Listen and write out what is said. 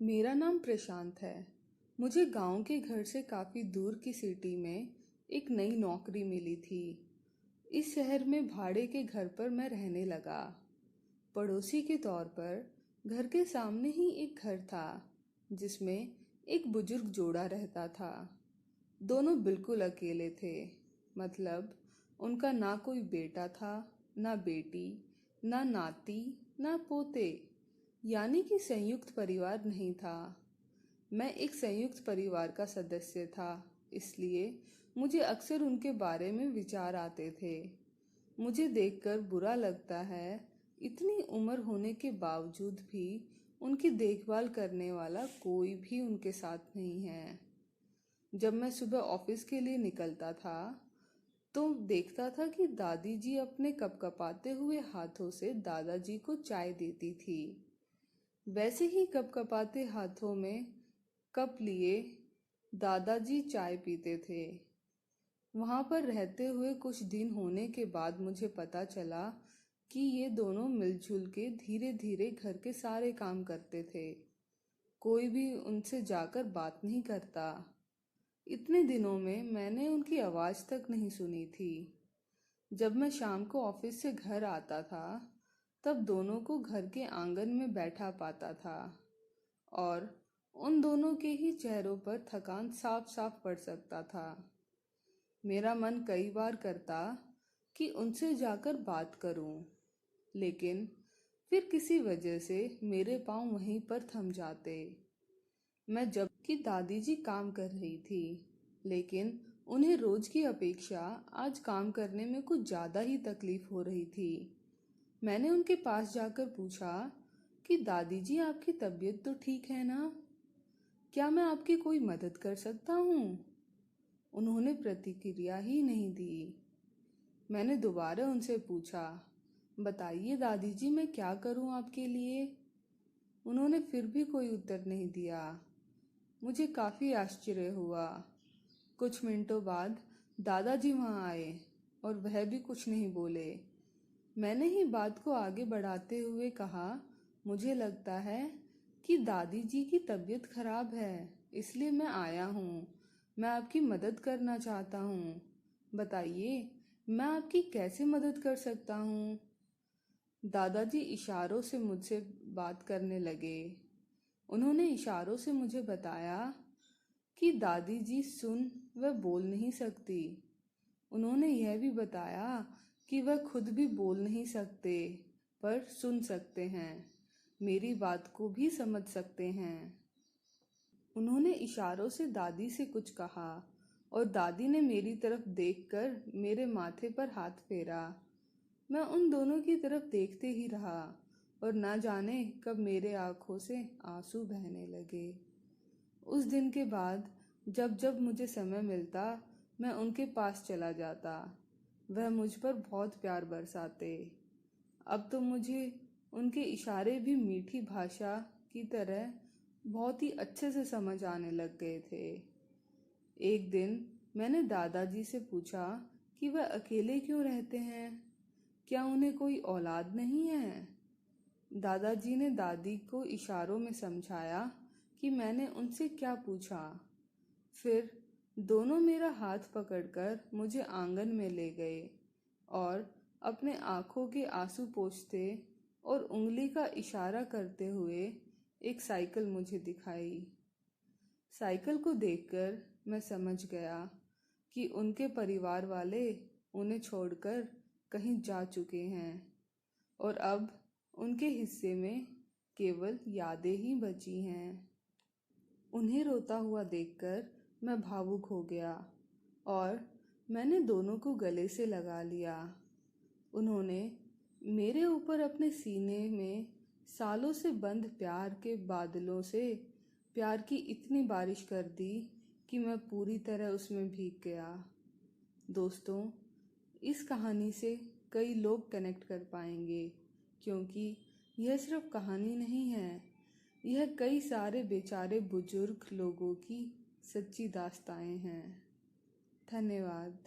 मेरा नाम प्रशांत है। मुझे गांव के घर से काफ़ी दूर की सिटी में एक नई नौकरी मिली थी। इस शहर में भाड़े के घर पर मैं रहने लगा। पड़ोसी के तौर पर घर के सामने ही एक घर था जिसमें एक बुजुर्ग जोड़ा रहता था। दोनों बिल्कुल अकेले थे। मतलब उनका ना कोई बेटा था, ना बेटी, ना नाती, ना पोते। यानी कि संयुक्त परिवार नहीं था। मैं एक संयुक्त परिवार का सदस्य था, इसलिए मुझे अक्सर उनके बारे में विचार आते थे। मुझे देखकर बुरा लगता है, इतनी उम्र होने के बावजूद भी उनकी देखभाल करने वाला कोई भी उनके साथ नहीं है। जब मैं सुबह ऑफिस के लिए निकलता था तो देखता था कि दादी जी अपने कपकपाते हुए हाथों से दादाजी को चाय देती थी। वैसे ही कपकपाते हाथों में कप लिए दादाजी चाय पीते थे। वहाँ पर रहते हुए कुछ दिन होने के बाद मुझे पता चला कि ये दोनों मिलजुल के धीरे धीरे घर के सारे काम करते थे। कोई भी उनसे जाकर बात नहीं करता। इतने दिनों में मैंने उनकी आवाज़ तक नहीं सुनी थी। जब मैं शाम को ऑफिस से घर आता था तब दोनों को घर के आंगन में बैठा पाता था और उन दोनों के ही चेहरों पर थकान साफ साफ पड़ सकता था। मेरा मन कई बार करता कि उनसे जाकर बात करूं, लेकिन फिर किसी वजह से मेरे पांव वहीं पर थम जाते। मैं जबकि दादी जी काम कर रही थी, लेकिन उन्हें रोज की अपेक्षा आज काम करने में कुछ ज़्यादा ही तकलीफ हो रही थी। मैंने उनके पास जाकर पूछा कि दादी जी, आपकी तबीयत तो ठीक है ना? क्या मैं आपकी कोई मदद कर सकता हूँ? उन्होंने प्रतिक्रिया ही नहीं दी। मैंने दोबारा उनसे पूछा, बताइए दादी जी, मैं क्या करूँ आपके लिए? उन्होंने फिर भी कोई उत्तर नहीं दिया। मुझे काफ़ी आश्चर्य हुआ। कुछ मिनटों बाद दादाजी वहाँ आए और वह भी कुछ नहीं बोले। मैंने ही बात को आगे बढ़ाते हुए कहा, मुझे लगता है कि दादी जी की तबीयत खराब है, इसलिए मैं आया हूँ। मैं आपकी मदद करना चाहता हूँ। बताइए, मैं आपकी कैसे मदद कर सकता हूँ? दादाजी इशारों से मुझसे बात करने लगे। उन्होंने इशारों से मुझे बताया कि दादी जी सुन व बोल नहीं सकती। उन्होंने यह भी बताया कि वह खुद भी बोल नहीं सकते, पर सुन सकते हैं, मेरी बात को भी समझ सकते हैं। उन्होंने इशारों से दादी से कुछ कहा और दादी ने मेरी तरफ देखकर मेरे माथे पर हाथ फेरा। मैं उन दोनों की तरफ देखते ही रहा और ना जाने कब मेरे आंखों से आंसू बहने लगे। उस दिन के बाद जब जब मुझे समय मिलता मैं उनके पास चला जाता। वह मुझ पर बहुत प्यार बरसाते। अब तो मुझे उनके इशारे भी मीठी भाषा की तरह बहुत ही अच्छे से समझ आने लग गए थे। एक दिन मैंने दादाजी से पूछा कि वह अकेले क्यों रहते हैं, क्या उन्हें कोई औलाद नहीं है? दादाजी ने दादी को इशारों में समझाया कि मैंने उनसे क्या पूछा। फिर दोनों मेरा हाथ पकड़कर मुझे आंगन में ले गए और अपने आंखों के आंसू पोंछते और उंगली का इशारा करते हुए एक साइकिल मुझे दिखाई। साइकिल को देखकर मैं समझ गया कि उनके परिवार वाले उन्हें छोड़कर कहीं जा चुके हैं और अब उनके हिस्से में केवल यादें ही बची हैं। उन्हें रोता हुआ देखकर मैं भावुक हो गया और मैंने दोनों को गले से लगा लिया। उन्होंने मेरे ऊपर अपने सीने में सालों से बंद प्यार के बादलों से प्यार की इतनी बारिश कर दी कि मैं पूरी तरह उसमें भीग गया। दोस्तों, इस कहानी से कई लोग कनेक्ट कर पाएंगे, क्योंकि यह सिर्फ कहानी नहीं है, यह कई सारे बेचारे बुजुर्ग लोगों की सच्ची दास्तानें हैं। धन्यवाद।